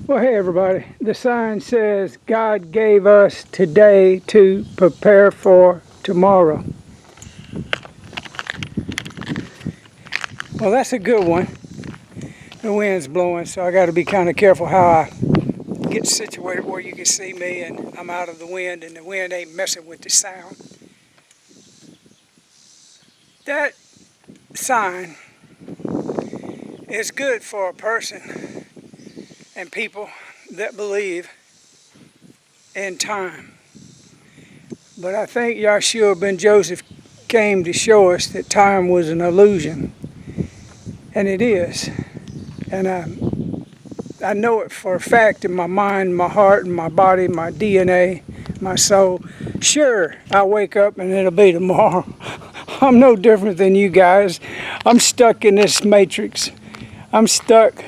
Well, hey everybody, the sign says God gave us today to prepare for tomorrow. Well, that's a good one. The wind's blowing, so I got to be kind of careful how I get situated where you can see me and I'm out of the wind and the wind ain't messing with the sound. That sign is good for a person and people that believe in time. But I think Yahshua ben Joseph came to show us that time was an illusion. And it is. And I know it for a fact in my mind, my heart, and my body, my DNA, my soul. Sure, I'll wake up and it'll be tomorrow. I'm no different than you guys. I'm stuck in this matrix. I'm stuck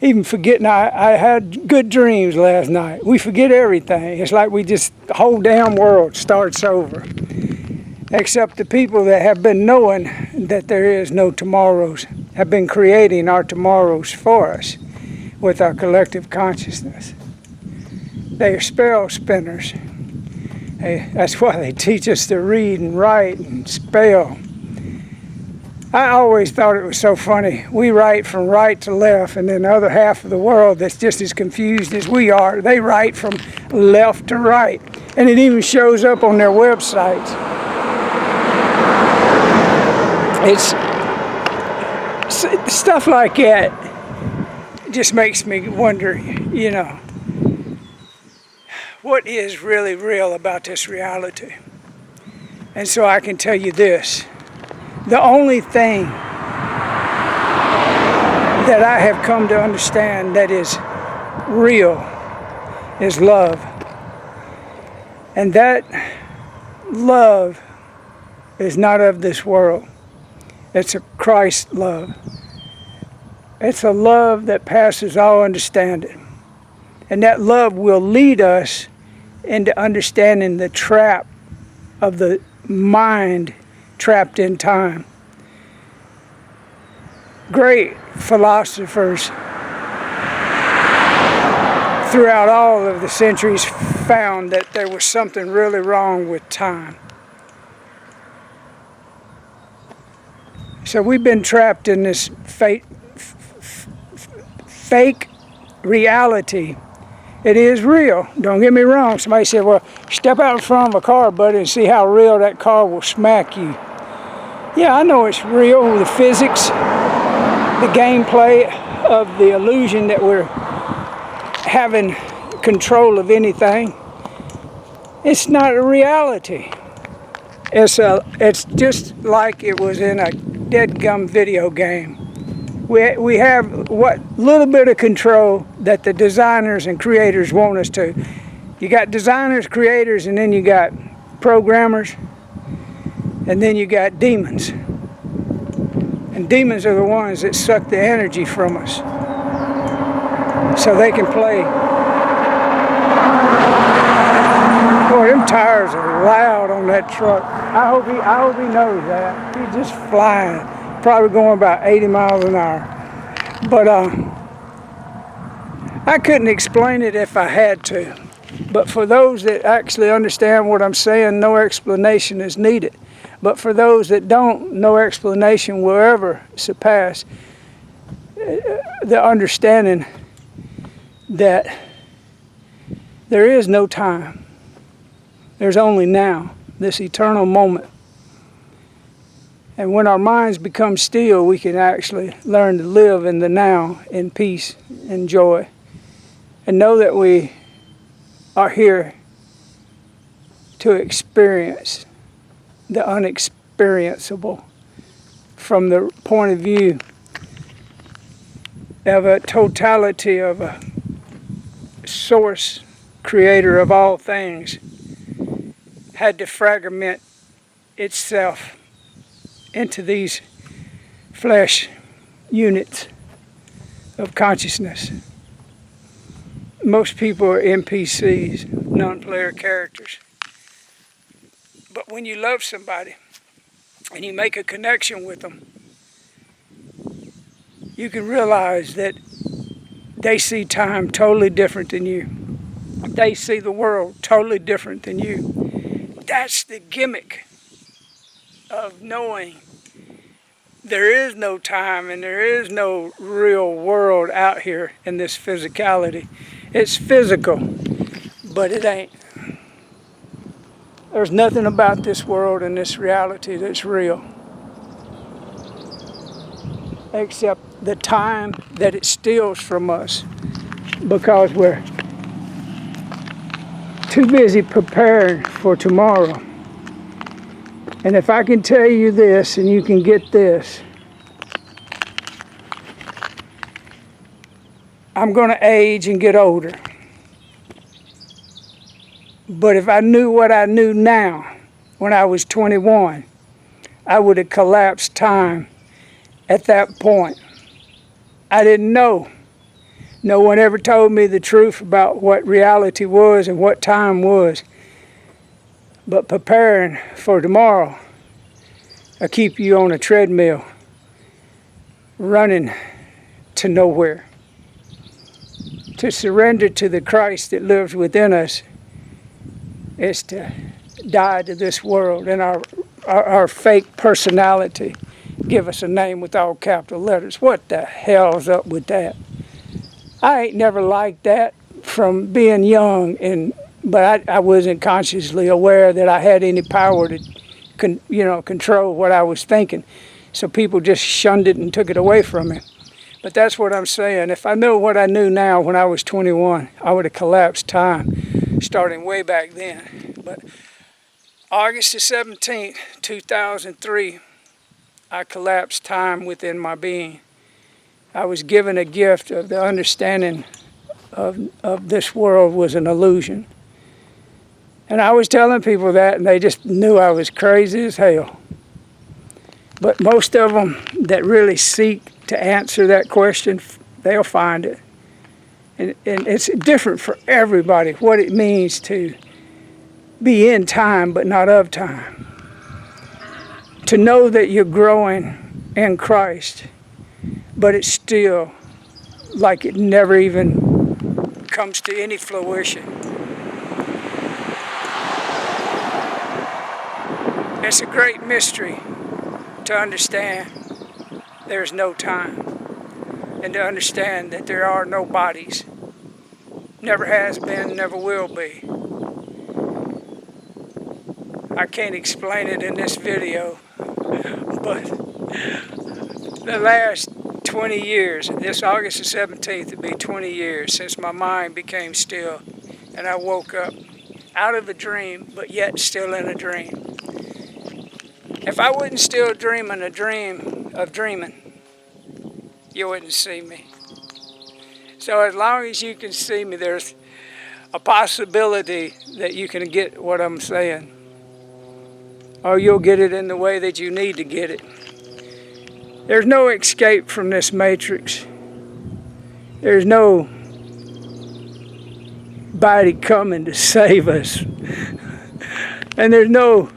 even forgetting I had good dreams last night. We forget everything. It's like the whole damn world starts over. Except the people that have been knowing that there is no tomorrows, have been creating our tomorrows for us with our collective consciousness. They are spell spinners. That's why they teach us to read and write and spell. I always thought it was so funny. We write from right to left, and then the other half of the world that's just as confused as we are, they write from left to right. And it even shows up on their websites. It's stuff like that just makes me wonder, what is really real about this reality? And so I can tell you this. The only thing that I have come to understand that is real is love. And that love is not of this world. It's a Christ love. It's a love that passes all understanding. And that love will lead us into understanding the trap of the mind trapped in time. Great philosophers throughout all of the centuries found that there was something really wrong with time. So we've been trapped in this fake reality. It is real. Don't get me wrong. Somebody said, well, step out in front of a car, buddy, and see how real that car will smack you. Yeah, I know it's real. The physics, the gameplay of the illusion that we're having control of anything. It's not a reality. It's just like it was in a dead-gum video game. We have what little bit of control that the designers and creators want us to. You got designers, creators, and then you got programmers, and then you got demons. And demons are the ones that suck the energy from us so they can play. Boy, them tires are loud on that truck. I hope he knows that. He's just flying. Probably going about 80 miles an hour. But I couldn't explain it if I had to. But for those that actually understand what I'm saying, no explanation is needed. But for those that don't, no explanation will ever surpass the understanding that there is no time. There's only now, this eternal moment. And when our minds become still, we can actually learn to live in the now in peace and joy. And know that we are here to experience the unexperienceable from the point of view of a totality of a source, creator of all things, had to fragment itself into these flesh units of consciousness. Most people are NPCs, non-player characters. But when you love somebody and you make a connection with them, you can realize that They see time totally different than you. They see the world totally different than you. That's the gimmick of knowing there is no time and there is no real world out here in this physicality. It's physical, but it ain't. There's nothing about this world and this reality that's real, except the time that it steals from us because we're too busy preparing for tomorrow. And if I can tell you this and you can get this, I'm going to age and get older. But if I knew what I knew now when I was 21, I would have collapsed time at that point. I didn't know. No one ever told me the truth about what reality was and what time was. But preparing for tomorrow will keep you on a treadmill, running to nowhere. To surrender to the Christ that lives within us is to die to this world and our fake personality. Give us a name with all capital letters. What the hell's up with that? I ain't never liked that from being young, but I wasn't consciously aware that I had any power to control what I was thinking. So people just shunned it and took it away from me. But that's what I'm saying. If I knew what I knew now when I was 21, I would have collapsed time starting way back then. But August the 17th, 2003, I collapsed time within my being. I was given a gift of the understanding of this world was an illusion. And I was telling people that, and they just knew I was crazy as hell. But most of them that really seek to answer that question, they'll find it. And it's different for everybody, what it means to be in time but not of time. To know that you're growing in Christ, but it's still like it never even comes to any fruition. It's a great mystery to understand there's no time, and to understand that there are no bodies. Never has been, never will be. I can't explain it in this video, but the last 20 years, this August the 17th would be 20 years since my mind became still and I woke up out of a dream, but yet still in a dream. If I wasn't still dreaming a dream of dreaming, you wouldn't see me. So as long as you can see me, there's a possibility that you can get what I'm saying. Or you'll get it in the way that you need to get it. There's no escape from this matrix. There's no body coming to save us. And there's no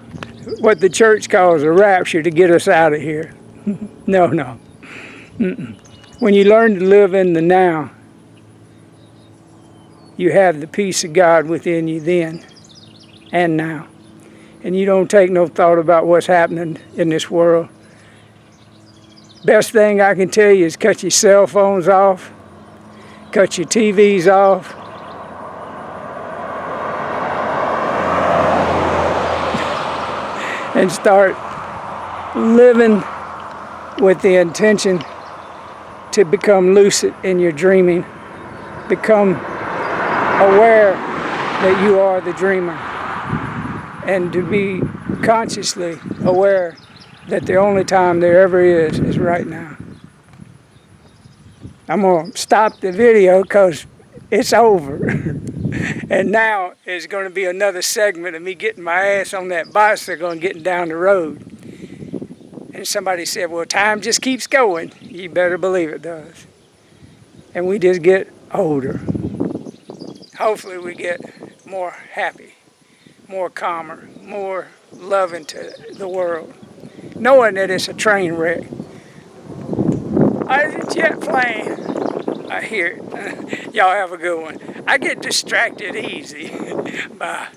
what the church calls a rapture to get us out of here. No. Mm-mm. When you learn to live in the now, you have the peace of God within you then and now. And you don't take no thought about what's happening in this world. Best thing I can tell you is cut your cell phones off, cut your TVs off, and start living with the intention to become lucid in your dreaming. Become aware that you are the dreamer. And to be consciously aware that the only time there ever is right now. I'm going to stop the video because it's over. And now is going to be another segment of me getting my ass on that bicycle and getting down the road. And somebody said, well, time just keeps going. You better believe it does. And we just get older. Hopefully we get more happy, more calmer, more loving to the world, knowing that it's a train wreck. It's a jet plane. I hear it. Y'all have a good one. I get distracted easy. Bye.